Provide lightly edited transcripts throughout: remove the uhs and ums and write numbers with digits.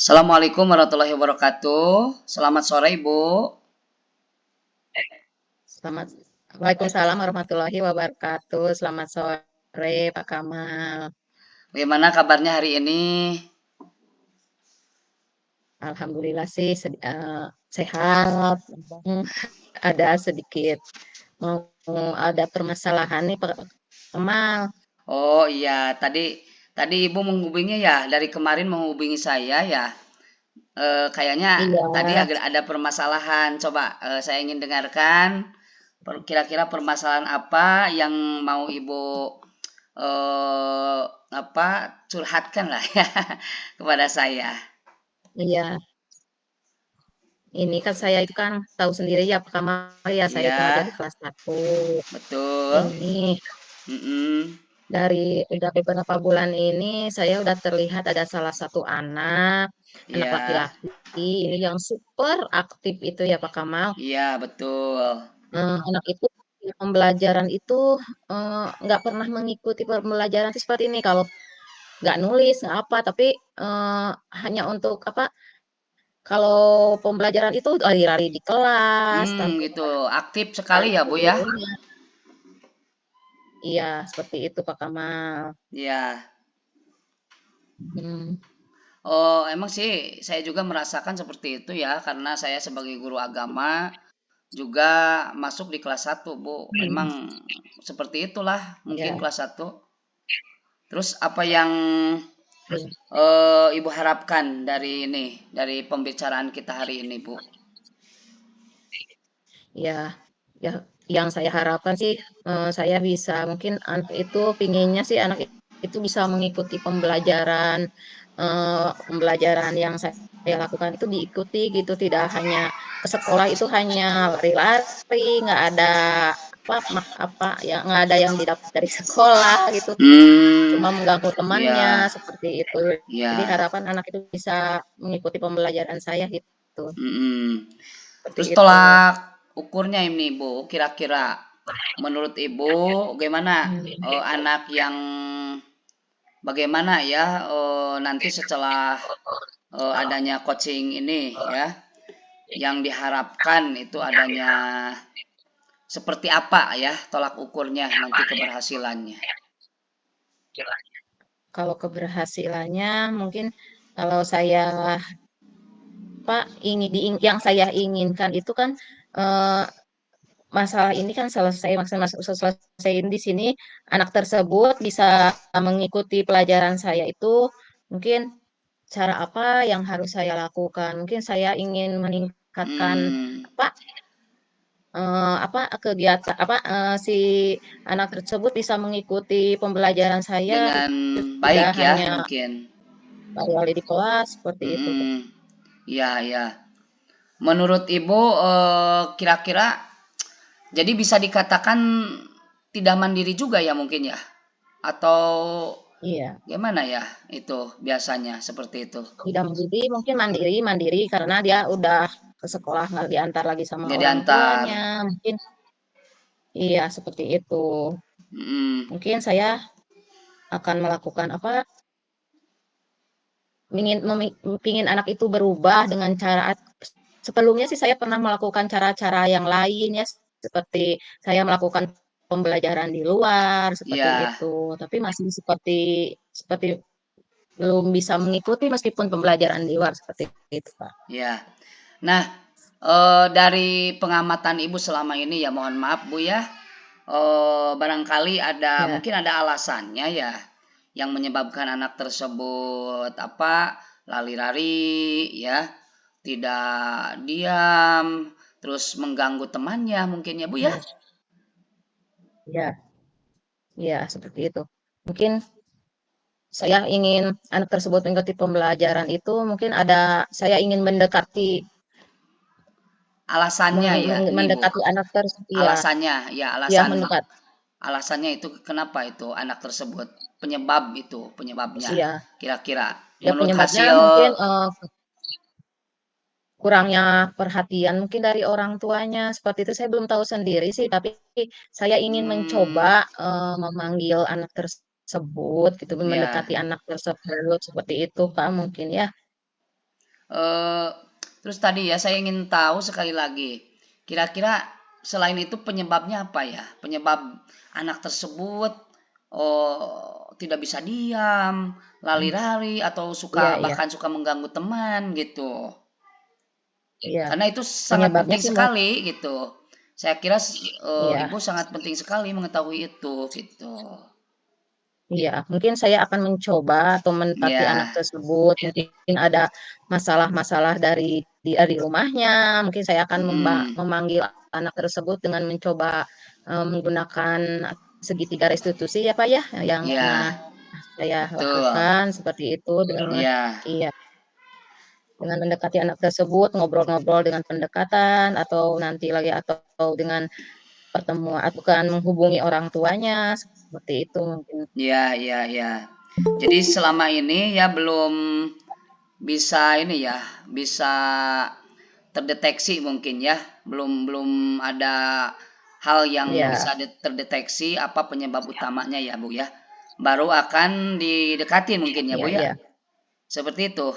Assalamualaikum warahmatullahi wabarakatuh. Selamat sore, Ibu. Selamat Waalaikumsalam warahmatullahi wabarakatuh. Selamat sore, Pak Kamal. Bagaimana kabarnya hari ini? Alhamdulillah sih sehat. Hmm, Ada sedikit mau ada permasalahan nih, Pak Kamal. Oh iya, tadi Ibu menghubungi ya, dari kemarin menghubungi saya ya. Kayaknya Iya, tadi agak ada permasalahan. Coba saya ingin dengarkan kira-kira permasalahan apa yang mau Ibu apa curhatkan lah ya kepada saya. iya. Ini kan saya itu kan tahu sendiri ya, Pak Kamal ya, saya itu ngajar Iya, di kelas 1. betul. Ini Mm-mm. dari udah beberapa bulan ini saya udah terlihat ada salah satu anak Iya, laki-laki ini yang super aktif itu ya Pak Kamal. iya betul. Anak itu di pembelajaran itu nggak pernah mengikuti pembelajaran itu seperti ini. Kalau nggak nulis, nggak apa, tapi hanya untuk apa? Kalau pembelajaran itu lari-lari di kelas tanpa Gitu. Aktif sekali ya, bantu Bu ya? gurunya. Iya, seperti itu Pak Kamal. Iya. Hmm, Oh, emang sih saya juga merasakan seperti itu ya, karena saya sebagai guru agama juga masuk di kelas 1, Bu. Emang hmm, seperti itulah mungkin ya. kelas 1. Terus apa yang Iya. Ibu harapkan dari ini, dari pembicaraan kita hari ini, Bu? Ya, ya, yang saya harapkan sih saya bisa mungkin anak itu pinginnya sih anak itu bisa mengikuti pembelajaran yang saya lakukan itu diikuti gitu, tidak hanya ke sekolah itu hanya lari-lari, nggak ada apa ya nggak ada yang didapat dari sekolah gitu, Hmm, cuma mengganggu temannya ya, seperti itu. Jadi ya. harapan anak itu bisa mengikuti pembelajaran saya gitu, Mm-mm. seperti Terus itu. tolak ukurnya ini, Bu, kira-kira menurut Ibu gimana Hmm. anak yang bagaimana ya nanti setelah adanya coaching ini ya, yang diharapkan itu adanya seperti apa ya tolak ukurnya nanti keberhasilannya? Kalau keberhasilannya mungkin kalau saya yang saya inginkan itu kan eh, masalah ini kan selesaiin di sini anak tersebut bisa mengikuti pelajaran saya itu mungkin cara apa yang harus saya lakukan? Mungkin saya ingin meningkatkan Hmm, apa kegiatan si anak tersebut bisa mengikuti pembelajaran saya dengan itu tidak baik ya hanya mungkin. lari-lari di kelas seperti itu. Ya, ya. Menurut Ibu kira-kira jadi bisa dikatakan tidak mandiri juga ya mungkin ya? Atau Iya, gimana ya itu biasanya seperti itu? tidak mandiri, mungkin mandiri, mandiri karena dia udah ke sekolah nggak diantar lagi sama Jadi orang antar. tuanya. Mungkin iya seperti itu. Mm, Mungkin saya akan melakukan apa? Pingin anak itu berubah dengan cara sebelumnya sih saya pernah melakukan cara-cara yang lain ya seperti saya melakukan pembelajaran di luar seperti ya, itu. Tapi masih seperti belum bisa mengikuti meskipun pembelajaran di luar seperti itu, Pak. ya. Nah, dari pengamatan Ibu selama ini ya mohon maaf Bu ya, barangkali Ya. mungkin ada alasannya ya yang menyebabkan anak tersebut apa lari-lari ya, tidak diam, terus mengganggu temannya mungkin ya Bu ya? Ya. Ya. Ya, seperti itu. Mungkin saya ingin anak tersebut mengikuti pembelajaran itu, mungkin saya ingin Alasannya ya ini Bu, mendekati anak tersebut, ya, alasannya ya ya alasan mendekat, alasannya itu kenapa itu anak tersebut penyebab itu penyebabnya ya, kira-kira ya menurut penyebabnya hasil. mungkin kurangnya perhatian mungkin dari orang tuanya, seperti itu saya belum tahu sendiri sih, tapi saya ingin mencoba Hmm, memanggil anak tersebut, gitu, ya, mendekati anak tersebut, seperti itu, Pak, mungkin ya. Eh, terus tadi ya saya ingin tahu sekali lagi, kira-kira selain itu penyebabnya apa ya? Penyebab anak tersebut tidak bisa diam, lari-lari atau Iya, suka iya, bahkan suka mengganggu teman gitu. iya. Karena itu sangat Penyebabnya penting sih mungkin, sekali gitu. Saya kira iya, ibu sangat penting sekali mengetahui itu gitu. iya. Mungkin saya akan mencoba atau mendekati anak Ya, tersebut. Mungkin ada masalah-masalah dari rumahnya. Mungkin saya akan mm, memanggil anak tersebut dengan mencoba menggunakan segitiga restitusi ya Pak ya, yang ya, pernah saya betul. lakukan seperti itu dengan, Ya, iya, dengan mendekati anak tersebut, ngobrol-ngobrol dengan pendekatan atau nanti lagi atau dengan pertemuan, bukan menghubungi orang tuanya seperti itu mungkin. ya, ya, ya. Jadi selama ini ya belum bisa ini ya, bisa terdeteksi mungkin ya. Belum belum ada hal yang Ya, bisa terdeteksi apa penyebab utamanya ya, Bu ya. Baru akan didekati mungkin ya, iya, Bu ya. iya, Seperti itu.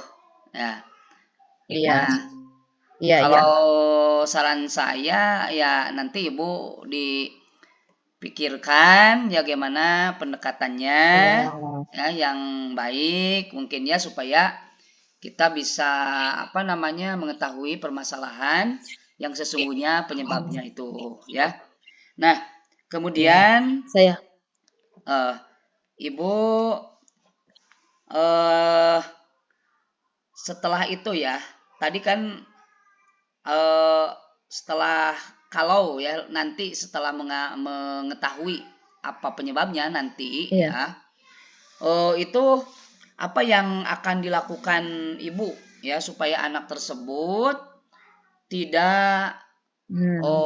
Ya. iya, Nah, iya, iya, kalau saran saya ya nanti Ibu dipikirkan ya gimana pendekatannya iya, ya yang baik mungkin ya supaya kita bisa apa namanya mengetahui permasalahan yang sesungguhnya penyebabnya itu ya. Nah, iya. kemudian Saya, eh, Ibu eh setelah itu ya, tadi kan eh setelah kalau ya nanti setelah mengetahui apa penyebabnya nanti iya, ya, itu apa yang akan dilakukan ibu ya supaya anak tersebut tidak hmm,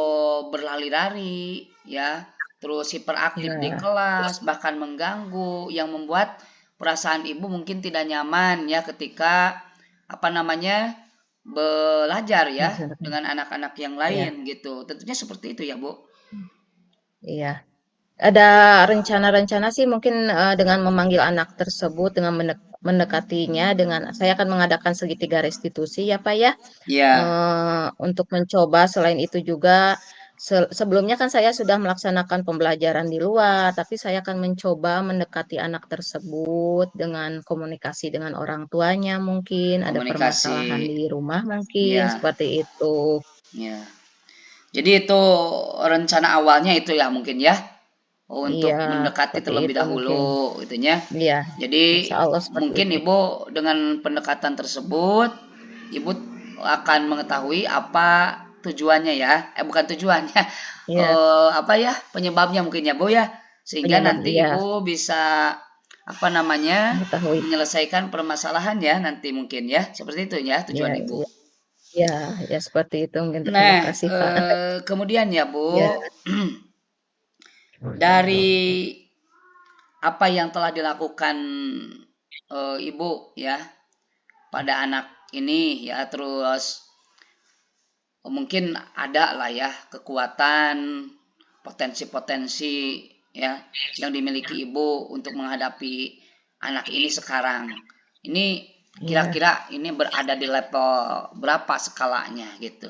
berlari-lari ya, terus hiperaktif di iya, kelas, bahkan mengganggu yang membuat perasaan ibu mungkin tidak nyaman ya ketika apa namanya belajar ya maksudnya, dengan anak-anak yang iya, lain gitu. Tentunya seperti itu ya, Bu. iya. Ada rencana-rencana sih mungkin dengan memanggil anak tersebut, dengan mendekatinya, dengan saya akan mengadakan segitiga restitusi ya Pak ya. Iya, Untuk mencoba selain itu juga sebelumnya kan saya sudah melaksanakan pembelajaran di luar, tapi saya akan mencoba mendekati anak tersebut dengan komunikasi dengan orang tuanya mungkin, ada komunikasi. permasalahan di rumah mungkin, Iya, seperti itu. iya. Jadi itu rencana awalnya itu ya mungkin ya Iya, untuk mendekati seperti terlebih itu mungkin. dahulu itunya. Iya, Jadi insya Allah seperti mungkin itu. Ibu dengan pendekatan tersebut Ibu akan mengetahui apa tujuannya ya. Bukan tujuannya. Iya, Apa ya? Penyebabnya mungkin ya, Bu ya. Sehingga penyebab nanti iya, Ibu bisa apa namanya? mengetahui. Menyelesaikan permasalahan ya nanti mungkin ya. Seperti itu ya Iya, tujuan Ibu. iya, iya, ya seperti itu mungkin. Terima Nah, kasih, Pak. kemudian ya, Ya, Bu, dari apa yang telah dilakukan ibu ya pada anak ini ya terus mungkin ada lah ya kekuatan potensi-potensi ya yang dimiliki ibu untuk menghadapi anak ini sekarang ini iya. kira-kira ini berada di level berapa skalanya gitu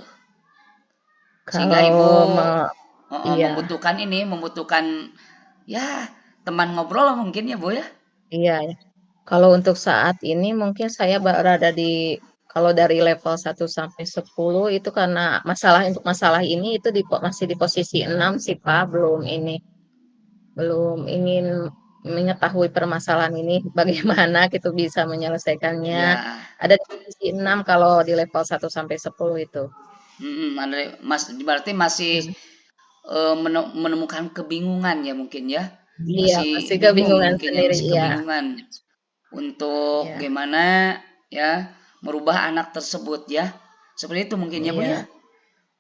sehingga Kalau ibu mau, iya, membutuhkan ya teman ngobrol mungkin ya bu ya. iya, ya. Kalau untuk saat ini mungkin saya berada di, kalau dari level 1 sampai 10 itu karena untuk masalah ini itu masih di posisi 6 sih Pak, belum ingin mengetahui permasalahan ini bagaimana gitu bisa menyelesaikannya. Ya, Ada di posisi 6 kalau di level 1 sampai 10 itu. berarti masih Hmm. menemukan kebingungan ya mungkin ya. Iya, Masih masih bingung kebingungan mungkin ya, sendiri, masih iya. kebingungan untuk Iya, gimana ya merubah anak tersebut ya. Seperti itu mungkin ya, Bu ya. iya,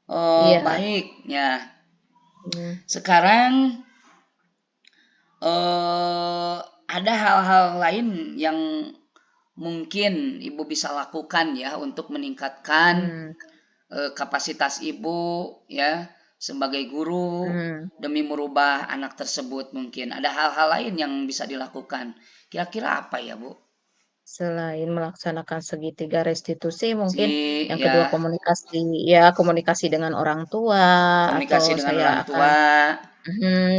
Oh, iya. baik ya. Hmm. Sekarang ada hal-hal lain yang mungkin Ibu bisa lakukan ya untuk meningkatkan Hmm. kapasitas ibu ya sebagai guru Hmm. demi merubah anak tersebut mungkin ada hal-hal lain yang bisa dilakukan kira-kira apa ya Bu? Selain melaksanakan segitiga restitusi mungkin yang kedua Ya, komunikasi dengan orang tua atau komunikasi dengan saya orang akan tua.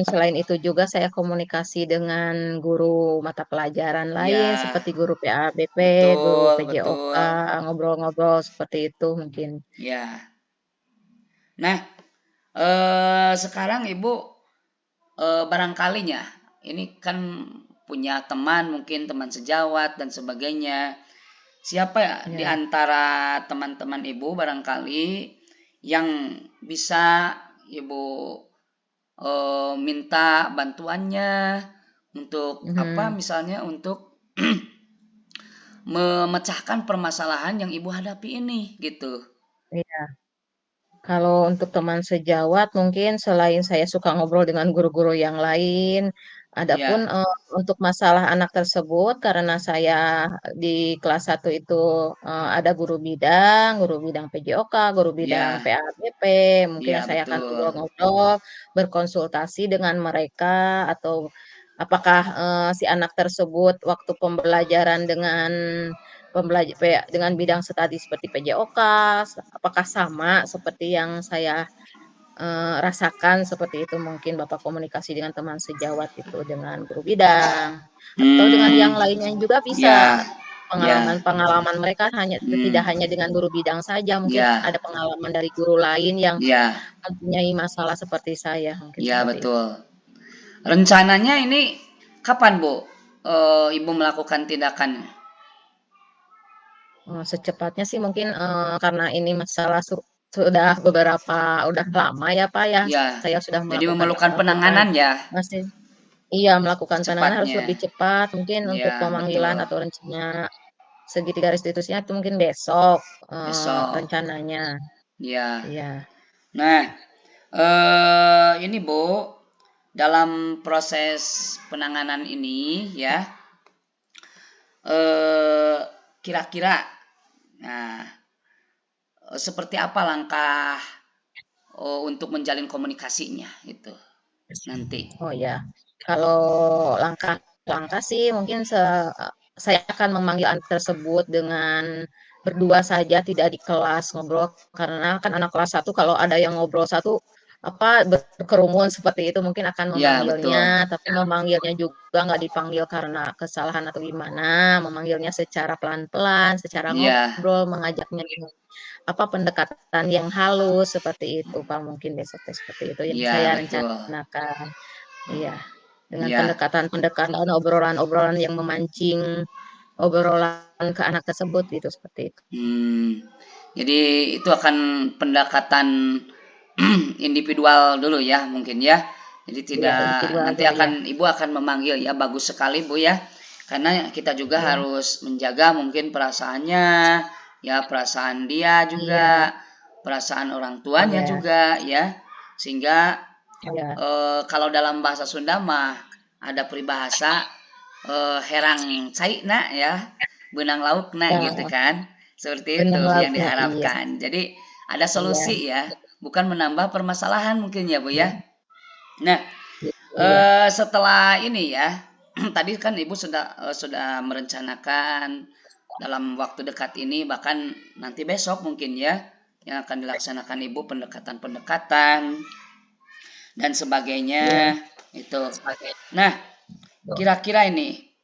selain itu juga saya komunikasi dengan guru mata pelajaran lain Ya, seperti guru PABP, guru betul, PJOK, betul. ngobrol-ngobrol seperti itu mungkin. Ya. Nah, sekarang Ibu barangkalinya ini kan punya teman, mungkin teman sejawat dan sebagainya. Siapa ya di Ya. antara teman-teman Ibu barangkali yang bisa Ibu minta bantuannya untuk apa Mhm. misalnya untuk memecahkan permasalahan yang Ibu hadapi ini gitu. Iya. Kalau untuk teman sejawat mungkin selain saya suka ngobrol dengan guru-guru yang lain, adapun, Ya, untuk masalah anak tersebut karena saya di kelas 1 itu, ada guru bidang PJOK, guru bidang ya, PABP, mungkin ya saya akan betul. ngobrol-ngobrol, berkonsultasi dengan mereka atau apakah, si anak tersebut waktu pembelajaran dengan dengan bidang tadi seperti PJOK, apakah sama seperti yang saya, rasakan seperti itu mungkin Bapak komunikasi dengan teman sejawat itu dengan guru bidang, atau dengan yang Hmm, lainnya juga bisa. ya, ya, Pengalaman mereka tidak hmm, hanya dengan guru bidang saja, mungkin ya, ada pengalaman dari guru lain yang ya, mempunyai masalah seperti saya, mungkin ya seperti itu. betul. Rencananya ini kapan Bu? Ibu melakukan tindakan? Secepatnya sih mungkin, karena ini masalah sudah udah lama ya, Pak, ya, Ya, saya sudah jadi melakukan memerlukan melakukan penanganan ya masih iya, melakukan penanganan harus secepatnya. lebih cepat, mungkin untuk Ya, pemanggilan betul. atau rencana segitiga restitusinya itu mungkin besok, Besok. rencananya, Ya. iya. Nah, ini Bu, dalam proses penanganan ini ya, eh kira-kira, nah, seperti apa langkah untuk menjalin komunikasinya itu nanti? Oh ya, kalau langkah-langkah sih mungkin saya akan memanggil anak tersebut dengan berdua saja, tidak di kelas ngobrol, karena kan anak kelas 1 kalau ada yang ngobrol satu apa, berkerumun seperti itu mungkin akan Ya, betul. memanggilnya, tapi memanggilnya juga nggak dipanggil karena kesalahan atau gimana, memanggilnya secara pelan-pelan, secara Ya, ngobrol, mengajaknya dengan apa, pendekatan yang halus, seperti itu, Pak, mungkin besok teh seperti itu yang ya, saya betul. rencanakan. Iya, dengan Ya. pendekatan-pendekatan, obrolan-obrolan yang memancing obrolan ke anak tersebut gitu, seperti itu. Hmm, jadi itu akan pendekatan individual dulu ya mungkin ya. Jadi Iya, tidak individual nanti dulu ya. akan Ibu akan memanggil ya bagus sekali Bu ya. Karena kita juga Iya harus menjaga mungkin perasaannya, ya perasaan dia iya juga, perasaan orang tuanya iya juga ya. Sehingga iya, kalau dalam bahasa Sunda mah ada peribahasa herang caina ya, benang laukna gitu heeh, kan. Seperti itu benang yang lautnya, iya diharapkan. Jadi ada iya solusi ya, bukan menambah permasalahan mungkin ya Bu ya. iya Nah, gitu ya. setelah ini ya, tadi kan Ibu sudah merencanakan dalam waktu dekat ini bahkan nanti besok mungkin ya yang akan dilaksanakan Ibu pendekatan-pendekatan dan Iya, sebagainya itu. Nah, kira-kira ini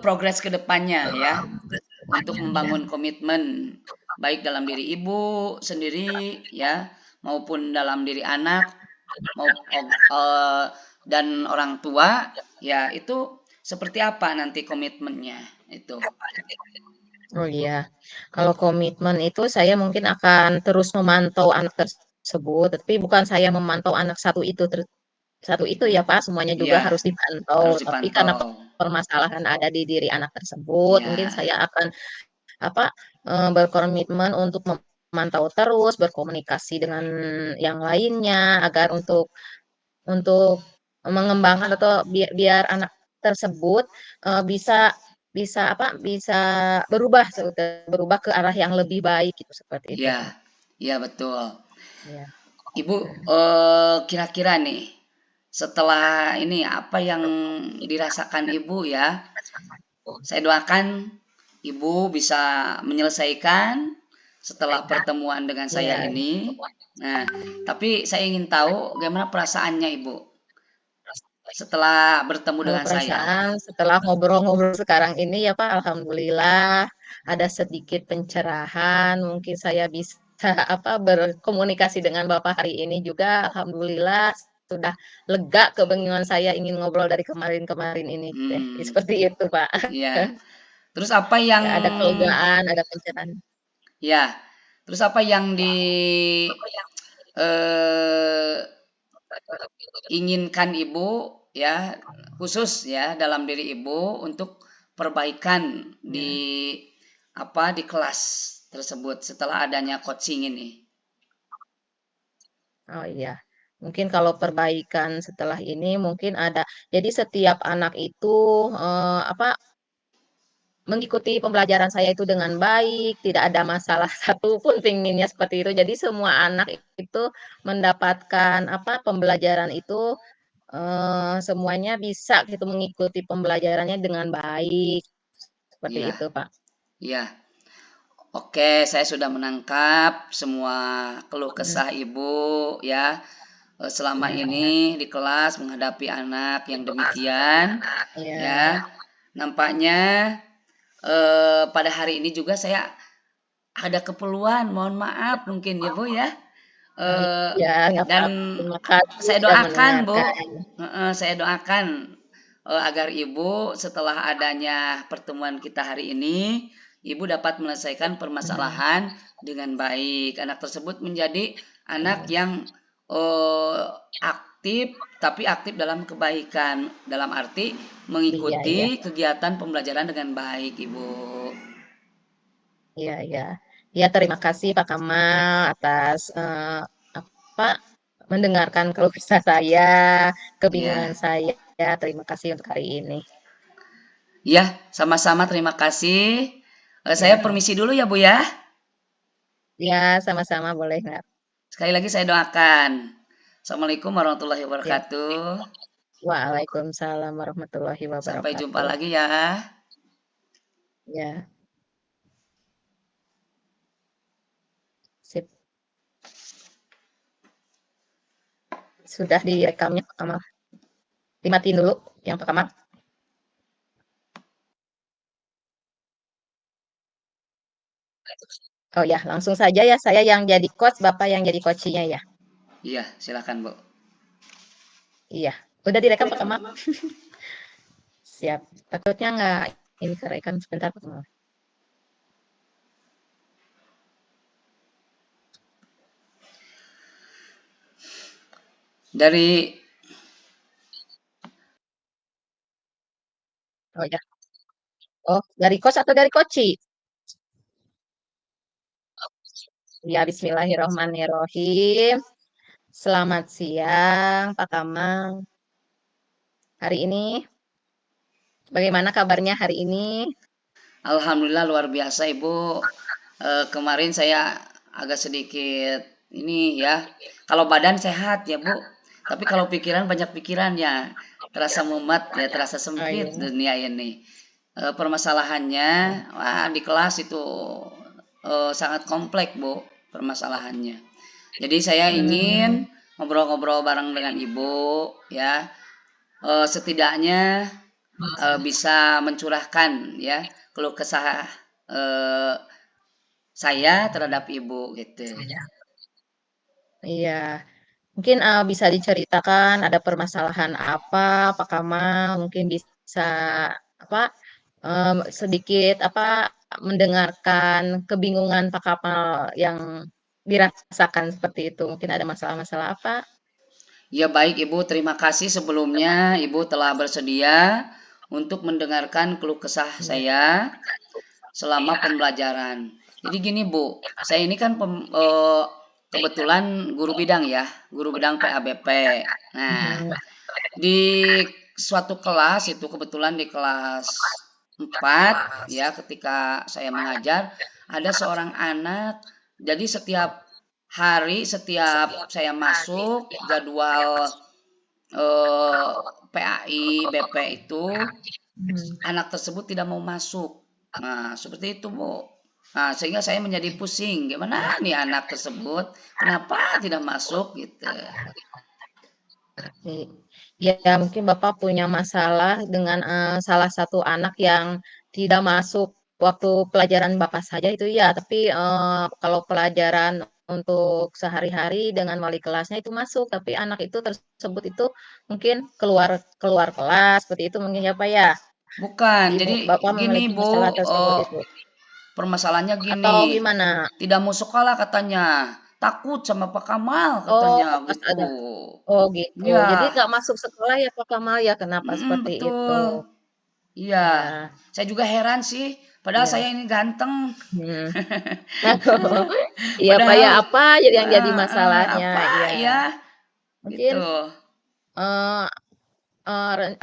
progres ke depannya ya untuk membangun komitmen baik dalam diri ibu sendiri ya maupun dalam diri anak mau eh, dan orang tua ya itu seperti apa nanti komitmennya itu. oh iya. Kalau komitmen itu saya mungkin akan terus memantau anak tersebut, tapi bukan saya memantau anak satu itu ya Pak, semuanya juga Iya, harus dipantau. harus Tapi karena dipantau. permasalahan ada di diri anak tersebut, mungkin Ya, saya akan apa, berkomitmen untuk memantau terus, berkomunikasi dengan yang lainnya agar untuk mengembangkan atau biar anak tersebut, bisa bisa apa, bisa berubah ke arah yang lebih baik gitu, seperti itu, ya, Pak. ya betul. Iya, Ibu mhm. kira-kira nih setelah ini apa yang dirasakan ibu ya Saya doakan Ibu bisa menyelesaikan setelah pertemuan dengan saya Ya, ini. Nah, tapi saya ingin tahu bagaimana perasaannya Ibu setelah bertemu kalau dengan saya. perasaan setelah ngobrol-ngobrol sekarang ini ya Pak, alhamdulillah ada sedikit pencerahan. Mungkin saya bisa apa berkomunikasi dengan Bapak hari ini juga. Alhamdulillah sudah lega kebingungan saya ingin ngobrol dari kemarin-kemarin ini teh. Hmm, Seperti itu Pak. ya. Terus apa yang Ya ada kelegaan, ada pencerahan. ya, terus apa yang eh, inginkan Ibu ya, khusus ya dalam diri Ibu untuk perbaikan di Ya. di kelas tersebut setelah adanya coaching ini. Oh iya. Mungkin kalau perbaikan setelah ini mungkin ada. Jadi setiap anak itu apa mengikuti pembelajaran saya itu dengan baik, tidak ada masalah satupun pinginnya seperti itu. Jadi semua anak itu mendapatkan apa pembelajaran itu semuanya bisa gitu mengikuti pembelajarannya dengan baik. Seperti Iya, itu, Pak. iya. Oke, saya sudah menangkap semua keluh Hmm, kesah Ibu ya. Selama ya, ya. ini di kelas menghadapi anak yang demikian Ya, ya. Nampaknya pada hari ini juga saya ada keperluan, mohon maaf mungkin ya Bu ya. oh, Eh, ya, nggak dan apa-apa. Terima kasih saya sudah doakan Bu, mendengarkan. saya doakan agar Ibu setelah adanya pertemuan kita hari ini, Ibu dapat menyelesaikan Hmm, permasalahan dengan baik. Anak tersebut menjadi anak ya, yang aktif, tapi aktif dalam kebaikan, dalam arti iya, iya. mengikuti kegiatan pembelajaran dengan baik, Ibu. Iya, iya. Ya, terima kasih Pak Kamal atas apa mendengarkan keluh kesah saya, Ya, kebingungan saya. Terima kasih untuk hari ini. ya, sama-sama terima kasih. Saya Ya, permisi dulu ya Bu ya. ya sama-sama boleh nggak? Sekali lagi saya doakan. Assalamualaikum warahmatullahi Ya. wabarakatuh. Waalaikumsalam warahmatullahi Sampai jumpa wabarakatuh. lagi ya. Ya, sip. Sudah direkamnya Pak Kamal. Dimatiin dulu yang Pak Kamal. Oh ya, langsung saja ya. Saya yang jadi coach, Bapak yang jadi coachnya ya. Iya, silakan Bu. Iya. Udah direkam Pak Kamal? Siap. Takutnya nggak ini kerekam sebentar Pak Kamal. Dari Oh ya. Oh, dari coach atau dari coach? Ya, bismillahirrohmanirrohim. Selamat siang, Pak Kamal. Hari ini, bagaimana kabarnya hari ini? Alhamdulillah luar biasa Ibu. Kemarin saya agak sedikit ini ya. Kalau badan sehat ya Bu. Tapi kalau pikiran banyak pikiran ya. Terasa mumet ya, terasa Oh sempit iya. dunia ini. Permasalahannya, wah di kelas itu sangat kompleks Bu permasalahannya. Jadi saya Hmm, ingin ngobrol-ngobrol bareng dengan Ibu ya. Setidaknya bisa mencurahkan ya keluh kesah eh, saya terhadap ibu gitu. iya. Mungkin bisa diceritakan ada permasalahan apa, Pak Kamal? Mungkin bisa apa sedikit apa mendengarkan kebingungan Pak Kamal yang dirasakan seperti itu. Mungkin ada masalah-masalah apa? Ya baik ibu, terima kasih sebelumnya ibu telah bersedia untuk mendengarkan keluh kesah Iya. saya selama pembelajaran. Jadi gini bu, saya ini kan kebetulan guru bidang ya, guru bidang PABP. Nah, Mhm. di suatu kelas itu kebetulan di kelas 4 ya ketika saya mengajar ada seorang anak jadi setiap hari setiap saya masuk jadwal PAI BP itu Mhm. anak tersebut tidak mau masuk. Nah, seperti itu, Bu. Nah, sehingga saya menjadi pusing, gimana nih anak tersebut, kenapa tidak masuk gitu. Oke. Ya, mungkin Bapak punya masalah dengan salah satu anak yang tidak masuk waktu pelajaran Bapak saja itu ya, tapi kalau pelajaran untuk sehari-hari dengan wali kelasnya itu masuk, tapi anak itu tersebut itu mungkin keluar keluar kelas seperti itu mungkin ya Pak ya. Bukan, jadi Bapak gini, memiliki Bu, masalah tersebut itu. permasalahannya Atau gini, gimana? tidak mau sekolah katanya, takut sama Pak Kamal Oh, katanya pas gitu. ada. Oh gitu. Jadi Iya, nggak masuk sekolah ya Pak Kamal ya? Kenapa seperti itu? betul. Iya, Ya, saya juga heran sih, padahal ya. saya ini ganteng. Hmm. Iya Pak ya, Padahal apa yang jadi masalahnya? apa Ya, ya mungkin gitu. eh,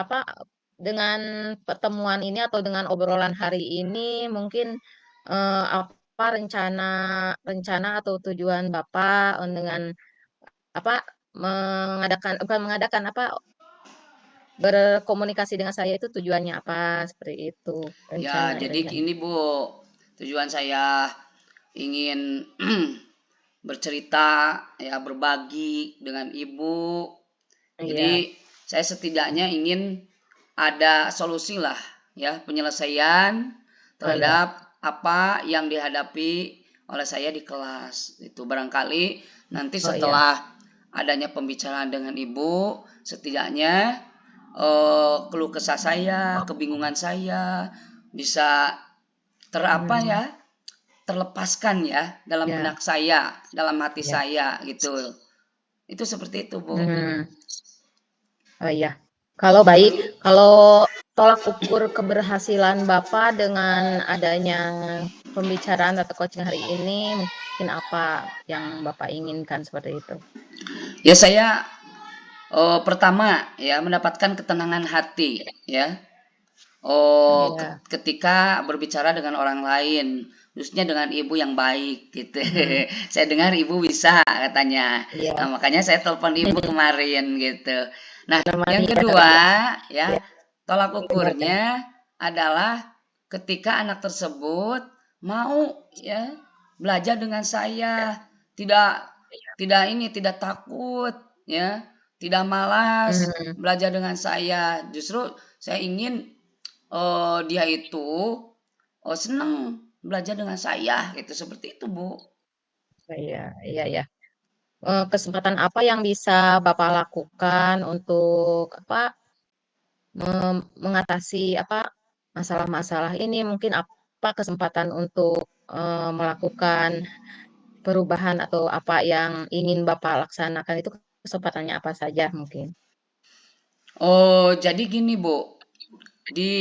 apa dengan pertemuan ini atau dengan obrolan hari ini mungkin apa rencana rencana atau tujuan Bapak dengan apa mengadakan bukan mengadakan apa berkomunikasi dengan saya itu tujuannya apa seperti itu Ya, rencana jadi rencana. gini Bu, tujuan saya ingin bercerita, ya berbagi dengan Ibu. Iya, Jadi saya setidaknya ingin ada solusi lah, ya penyelesaian oh iya, terhadap apa yang dihadapi oleh saya di kelas. Itu barangkali nanti oh iya. setelah adanya pembicaraan dengan Ibu, setidaknya keluh kesah saya, kebingungan saya bisa terapa Hmm, ya, terlepaskan ya dalam ya, benak saya, dalam hati ya. saya gitu. Itu seperti itu, Bu. Hmm, oh iya. Kalau baik, kalau tolak ukur keberhasilan Bapak dengan adanya pembicaraan atau coaching hari ini, mungkin apa yang Bapak inginkan seperti itu? Ya saya pertama ya mendapatkan ketenangan hati ya. Oh, Iya. ketika berbicara dengan orang lain, khususnya dengan ibu yang baik gitu. Hmm, Saya dengar ibu bisa katanya. iya. Nah, makanya saya telepon ibu kemarin gitu. Nah, yang Menemani ya, kedua ya, ya, ya, tolak dengarkan. ukurnya adalah ketika anak tersebut mau ya belajar dengan saya, tidak tidak takut ya, tidak malas Hmm, belajar dengan saya. Justru saya ingin dia itu, senang belajar dengan saya gitu, seperti itu, Bu. iya, iya, ya. Kesempatan apa yang bisa Bapak lakukan untuk apa mengatasi apa masalah-masalah ini? Mungkin apa kesempatan untuk melakukan perubahan atau apa yang ingin Bapak laksanakan itu kesempatannya apa saja mungkin? Oh, jadi gini, Bu, di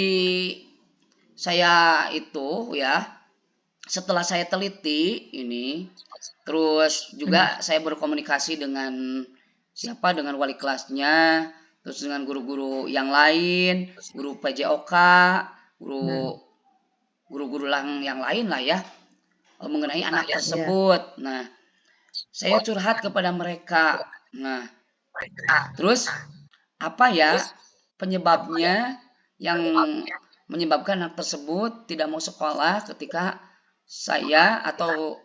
saya itu ya, setelah saya teliti ini, terus Hmm, juga saya berkomunikasi dengan siapa, dengan wali kelasnya, terus dengan guru-guru yang lain, guru PJOK, hmm, guru guru-guru yang lain lah ya, mengenai anak ya, tersebut. Nah, saya curhat kepada mereka. Nah, terus apa ya penyebabnya yang menyebabkan anak tersebut tidak mau sekolah ketika saya atau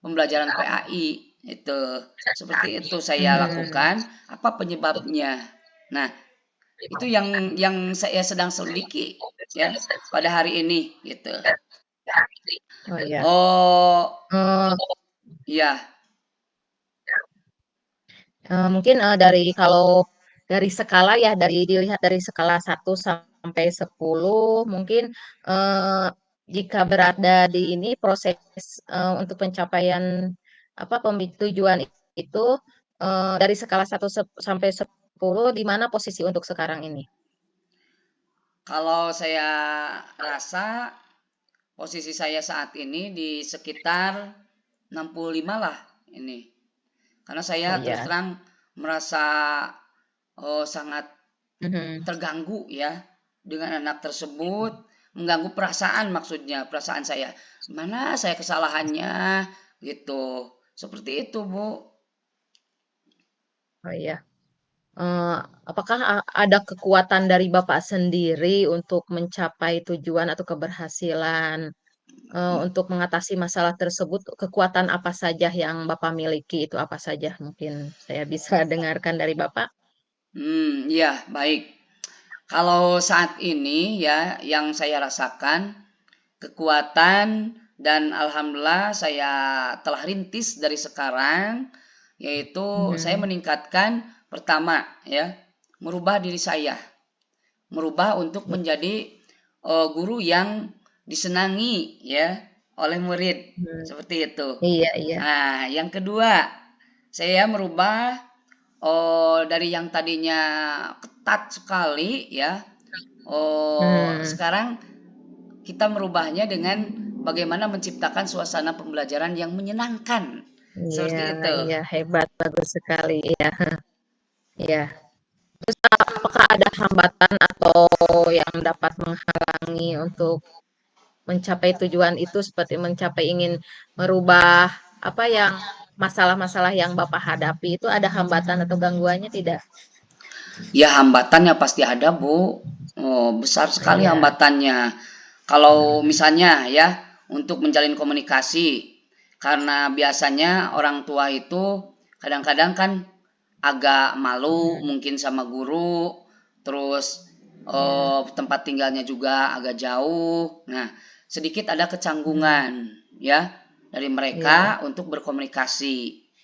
pembelajaran PAI itu seperti itu saya hmm, lakukan, apa penyebabnya. Nah, itu yang saya sedang selidiki ya pada hari ini gitu. oh ya. Oh, Eh, iya. Mungkin dari kalau dari skala ya dari dilihat dari skala 1 sampai 10 mungkin eh, jika berada di ini proses untuk pencapaian apa tujuan itu dari skala 1 sampai 10 di mana posisi untuk sekarang ini? Kalau saya rasa posisi saya saat ini di sekitar 65 lah ini. Karena saya Oh terus iya. terang merasa sangat Mhm. terganggu ya dengan anak tersebut, mengganggu perasaan maksudnya, perasaan saya. Mana saya kesalahannya gitu. Seperti itu, Bu. Oh iya. eee, apakah ada kekuatan dari Bapak sendiri untuk mencapai tujuan atau keberhasilan, untuk mengatasi masalah tersebut, kekuatan apa saja yang Bapak miliki, itu apa saja? Mungkin saya bisa dengarkan dari Bapak? Iya, baik. Kalau saat ini ya, yang saya rasakan kekuatan dan alhamdulillah saya telah rintis dari sekarang, yaitu saya Mhm, meningkatkan pertama ya, merubah diri saya, merubah untuk i menjadi guru yang disenangi ya oleh murid, mhm, seperti itu. iya iya, Nah, yang kedua, saya merubah dari yang tadinya ketat sekali ya, mmm, sekarang kita merubahnya dengan bagaimana menciptakan suasana pembelajaran yang menyenangkan. iya Seperti itu. iya, hebat, bagus sekali, iya iya. Terus, apakah ada hambatan atau yang dapat menghalangi untuk mencapai tujuan itu seperti ingin merubah apa yang masalah-masalah yang Bapak hadapi itu ada hambatan atau gangguannya tidak? Ya hambatannya pasti ada, Bu. Oh, besar sekali Iya, hambatannya. Kalau misalnya ya untuk menjalin komunikasi, karena biasanya orang tua itu kadang-kadang kan agak malu mhm, mungkin sama guru, terus iya, tempat tinggalnya juga agak jauh. Nah, sedikit ada mhm, kecanggungan ya dari iya, mereka untuk berkomunikasi.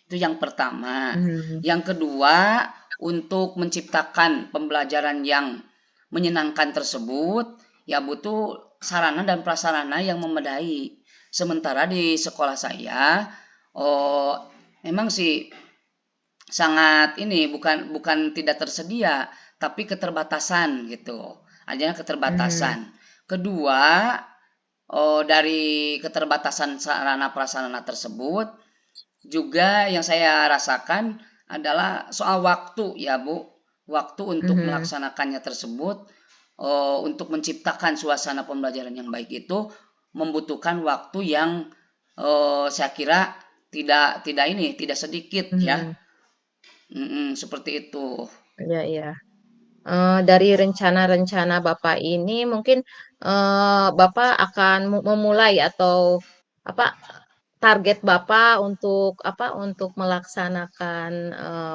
Itu yang pertama. mhm, Yang kedua, untuk menciptakan pembelajaran yang menyenangkan tersebut, ya butuh sarana dan prasarana yang memadai. Sementara di sekolah saya, oh, memang sih sangat ini bukan bukan tidak tersedia, tapi keterbatasan gitu. Adanya mhm, keterbatasan. Kedua, dari keterbatasan sarana prasarana tersebut, juga yang saya rasakan adalah soal waktu ya Bu. Waktu untuk mhm, melaksanakannya tersebut, untuk menciptakan suasana pembelajaran yang baik itu membutuhkan waktu yang saya kira tidak sedikit ya. mhm, Seperti itu. iya iya. Dari rencana-rencana Bapak ini mungkin, Bapak akan memulai atau apa, target Bapak untuk apa, untuk melaksanakan,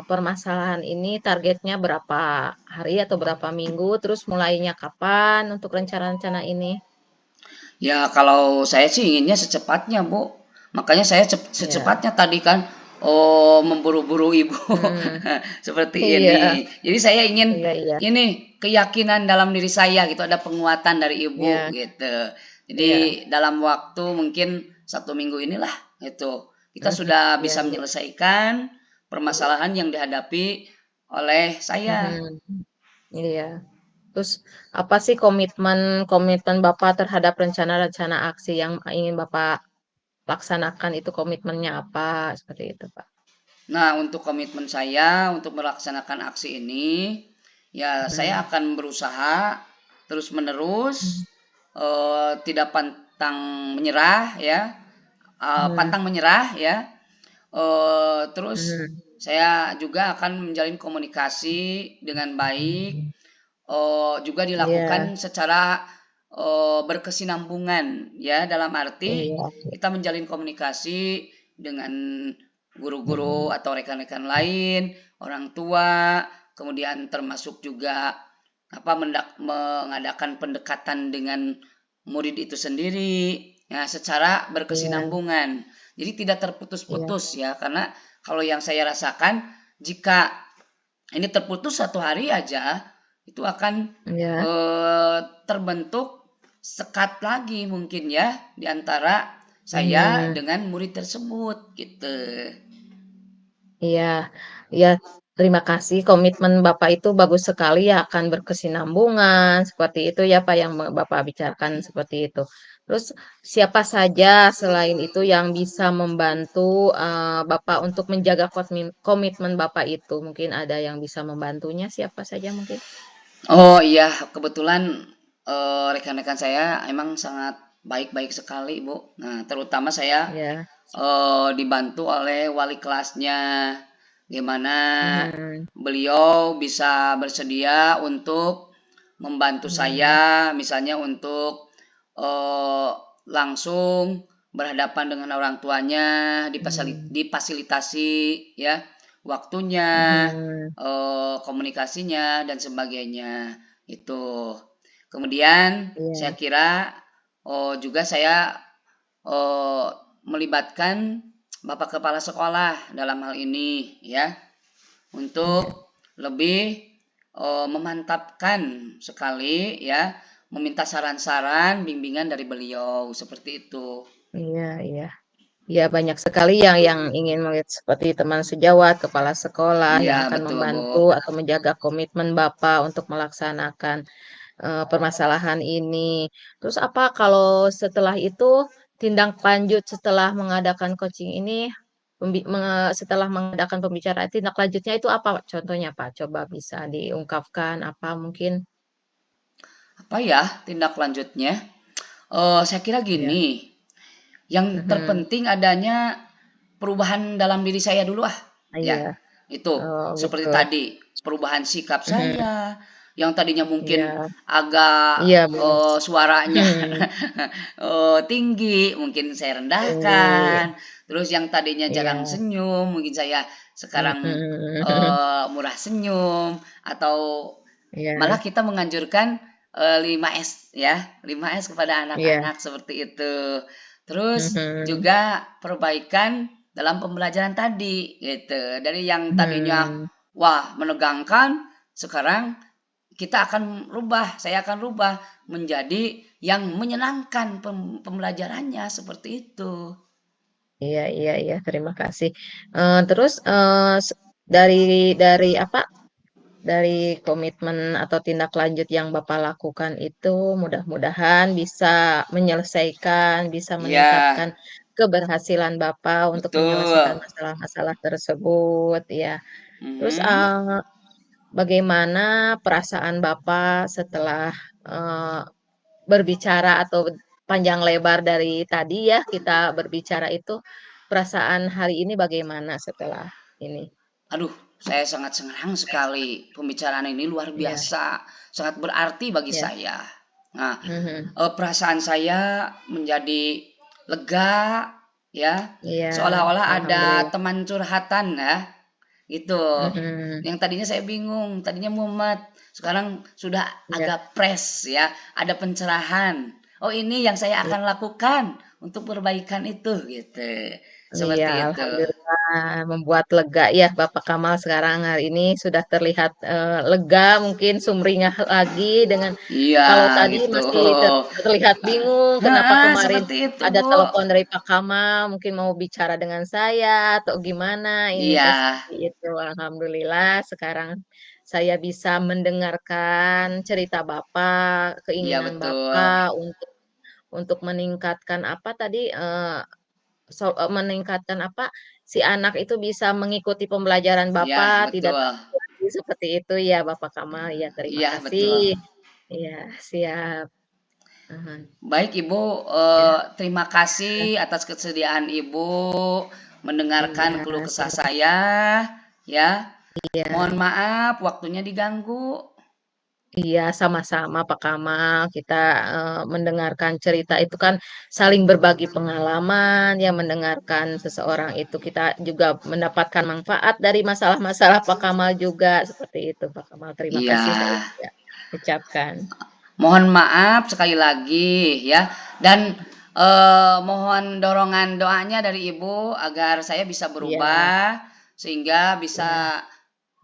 permasalahan ini targetnya berapa hari atau berapa minggu, terus mulainya kapan untuk rencana-rencana ini? Ya kalau saya sih inginnya secepatnya, Bu. Makanya saya Ya, secepatnya tadi kan memburu-buru Ibu mhm, seperti iya ini. Jadi saya ingin iya iya ini keyakinan dalam diri saya gitu, ada penguatan dari Ibu iya gitu. Jadi iya, dalam waktu mungkin 1 minggu inilah itu kita mhm, sudah iya bisa iya, menyelesaikan permasalahan yang dihadapi oleh saya. mhm, iya. Terus apa sih komitmen komitmen Bapak terhadap rencana-rencana aksi yang ingin Bapak laksanakan itu komitmennya apa? Seperti itu, Pak. Nah, untuk komitmen saya untuk melaksanakan aksi ini, ya saya Mhm, akan berusaha mhm, terus-menerus, tidak pantang menyerah ya, mhm, pantang menyerah ya, terus mhm, saya juga akan menjalin komunikasi dengan baik, juga iya dilakukan secara, berkesinambungan ya, dalam arti iya, kita menjalin komunikasi dengan guru-guru atau rekan-rekan lain, orang tua, kemudian termasuk juga apa mengadakan pendekatan dengan murid itu sendiri, ya secara iya berkesinambungan. Jadi tidak iya terputus-putus ya, karena kalau yang saya rasakan jika ini terputus 1 hari aja, itu akan iya, terbentuk sekat lagi mungkin ya di antara saya mhm, dengan murid tersebut gitu. iya iya, terima kasih komitmen Bapak itu bagus sekali ya, akan berkesinambungan, seperti itu ya, Pak, yang Bapak bicarakan seperti itu. Terus siapa saja selain itu yang bisa membantu, Bapak untuk menjaga komitmen Bapak itu? Mungkin ada yang bisa membantunya, siapa saja mungkin? Oh iya, kebetulan rekan-rekan saya emang sangat baik-baik sekali, Bu. Nah, terutama saya Iya, dibantu oleh wali kelasnya. gimana Mhm. beliau bisa bersedia untuk membantu Mhm. saya, misalnya untuk eh, langsung berhadapan dengan orang tuanya, Mhm. difasilitasi ya waktunya, Mhm. komunikasinya dan sebagainya itu. Kemudian saya Iya. kira juga saya eh, melibatkan Bapak Kepala Sekolah dalam hal ini ya Iya. untuk lebih memantapkan sekali ya, meminta saran-saran, bimbingan dari beliau seperti itu. Iya, iya. Iya, banyak sekali yang ingin melihat seperti teman sejawat, kepala sekolah Iya yang akan betul Bu. membantu atau menjaga komitmen Bapak untuk melaksanakan permasalahan ini. Terus apa kalau setelah itu tindak lanjut setelah mengadakan coaching ini, setelah mengadakan pembicaraan, tindak lanjutnya itu apa contohnya Pak? Coba bisa diungkapkan apa mungkin? Apa ya tindak lanjutnya? Saya kira Ya. gini, yang Mhm. terpenting adanya perubahan dalam diri saya dulu ah, ya. Iya. Itu Oh seperti gitu. tadi, perubahan sikap Mhm. saya yang tadinya mungkin Iya. agak Iya benar. suaranya Mhm. tinggi, mungkin saya Tinggi. rendahkan. Terus yang tadinya jarang Iya. senyum, mungkin saya sekarang Mhm. murah senyum atau malah Iya. kita menganjurkan 5S ya, 5S kepada Iya. anak-anak seperti itu. Terus Mhm. juga perbaikan dalam pembelajaran tadi gitu. Dari yang tadinya Mhm. wah menegangkan, sekarang kita akan rubah, saya akan rubah menjadi yang menyenangkan pembelajarannya seperti itu. Iya, iya, iya, terima kasih. Terus, dari apa, dari komitmen atau tindak lanjut yang Bapak lakukan itu mudah-mudahan bisa menyelesaikan, bisa Iya, meningkatkan keberhasilan Bapak untuk menyelesaikan betul. masalah-masalah tersebut, ya. Terus, Mhm. bagaimana perasaan Bapak setelah, eee, berbicara atau panjang lebar dari tadi ya, kita berbicara itu, perasaan hari ini bagaimana setelah ini? Aduh, saya sangat senang sekali. Pembicaraan ini luar Iya, biasa, sangat berarti bagi iya, saya. Nah, mhm, perasaan saya menjadi lega, ya, iya, seolah-olah ada alhamdulillah, teman curhatan ya, gitu. mhm, Yang tadinya saya bingung, tadinya mumet, sekarang sudah iya, agak fresh ya, ada pencerahan. Oh ini yang saya iya. akan lakukan untuk perbaikan itu, gitu. Iya, Seperti itu. alhamdulillah membuat lega ya Bapak Kamal sekarang hari ini sudah terlihat, lega mungkin sumringah lagi dengan Iya, kalau tadi gitu. masih terlihat bingung kenapa Heeh, kemarin seperti itu, ada Bu. telepon dari Pak Kamal mungkin mau bicara dengan saya atau gimana ini Iya, teh seperti itu. Alhamdulillah sekarang saya bisa mendengarkan cerita Bapak, iya keinginan betul. Bapak untuk meningkatkan apa tadi, meningkatkan apa, si anak itu bisa mengikuti pembelajaran Iya, Bapak, tidak betul. lagi seperti itu ya Bapak Kamal, ya terima Iya, betul. kasih. Iya, siap. Mhm, Baik, Ibu, ya, terima kasih atas kesediaan Ibu mendengarkan iya, keluh kesah sama saya, ya. iya. Mohon maaf waktunya diganggu. Iya, sama-sama Pak Kamal. Kita, mendengarkan cerita itu kan saling berbagi pengalaman, ya mendengarkan seseorang itu kita juga mendapatkan manfaat dari masalah-masalah Pak Kamal juga, seperti itu Pak Kamal. Terima Iya. kasih saya ya ucapkan. Mohon maaf sekali lagi ya, dan mohon dorongan doanya dari Ibu agar saya bisa Iya, berubah sehingga iya, bisa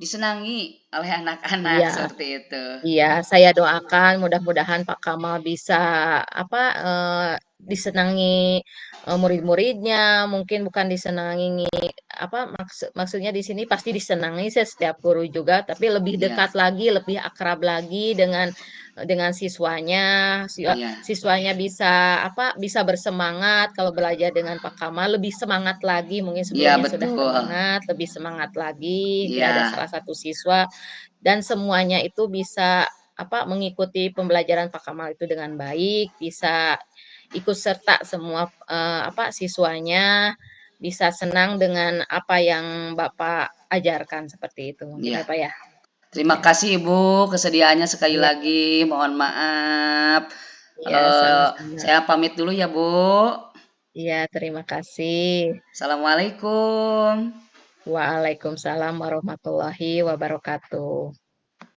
disenangi oleh anak-anak iya. seperti itu. Iya, saya doakan mudah-mudahan Pak Kamal bisa apa, disenangi, murid-muridnya, mungkin bukan disenangi apa, maksudnya di sini pasti disenangi setiap guru juga, tapi lebih Iya, dekat lagi, lebih akrab lagi dengan siswanya, iya, siswanya bisa apa, bisa bersemangat kalau belajar dengan Pak Kamal, lebih semangat lagi, mungkin iya sebelumnya sudah betul. semangat, lebih semangat lagi, mungkin ada Iya, salah satu siswa dan semuanya itu bisa, apa, mengikuti pembelajaran Pak Kamal itu dengan baik, bisa ikut serta semua, apa, siswanya bisa senang dengan apa yang Bapak ajarkan, seperti itu mungkin Iya. ya, Pak, ya? Terima Ya. kasih Ibu kesediaannya sekali Iya lagi. Mohon maaf. iya, sama-sama. Saya pamit dulu ya Bu. Iya, terima kasih. Assalamualaikum. Waalaikumsalam warahmatullahi wabarakatuh.